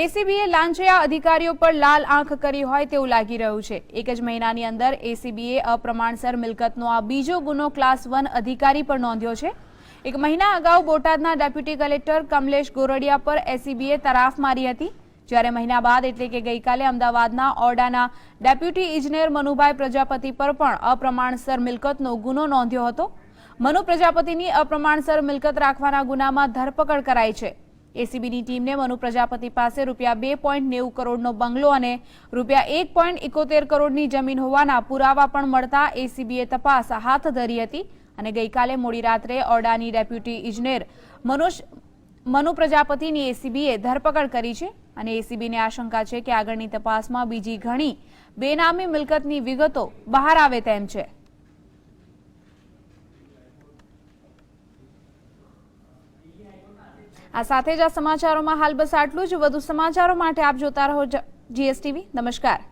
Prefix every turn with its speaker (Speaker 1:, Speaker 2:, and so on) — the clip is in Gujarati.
Speaker 1: એસીબીએ લાંચિયા અધિકારીઓ પર લાલ આંખ કરી હોય તેવું લાગી રહ્યું છે। એક જ મહિનાની અંદર એસીબીએ અપ્રમાણસર મિલકતનો આ બીજો ગુનો ક્લાસ 1 અધિકારી પર નોંધ્યો છે। એક મહિના અગાઉ બોટાદના ડેપ્યુટી કલેક્ટર કમલેશ ગોરડિયા પર એસીબીએ તરાફ મારી હતી, જ્યારે મહિના બાદ એટલે કે ગઈકાલે અમદાવાદના ઓરડાના ડેપ્યુટી ઇજનેર મનુભાઈ પ્રજાપતિ પર પણ અપ્રમાણસર મિલકતનો ગુનો નોંધ્યો હતો। મનુ પ્રજાપતિની અપ્રમાણસર મિલકત રાખવાના ગુનામાં ધરપકડ કરાઈ છે। એસીબીની ટીમને મનુ પ્રજાપતિ પાસે ₹2.90 કરોડનો બંગલો અને ₹1.71 કરોડની જમીન હોવાના પુરાવા પણ મળતા એસીબીએ તપાસ હાથ ધરી હતી અને ગઈકાલે મોડી રાત્રે ઓરડાની ડેપ્યુટી ઇજનેર મનુ પ્રજાપતિની એસીબીએ ધરપકડ કરી છે અને એસીબીને આશંકા છે કે આગળની તપાસમાં બીજી ઘણી બેનામી મિલકતની વિગતો બહાર આવે તેમ છે। આ સાથે જ આ સમાચારોમાં હાલ બસ આટલું જ। વધુ સમાચારો માટે આપ જોતા રહો GSTV। નમસ્કાર।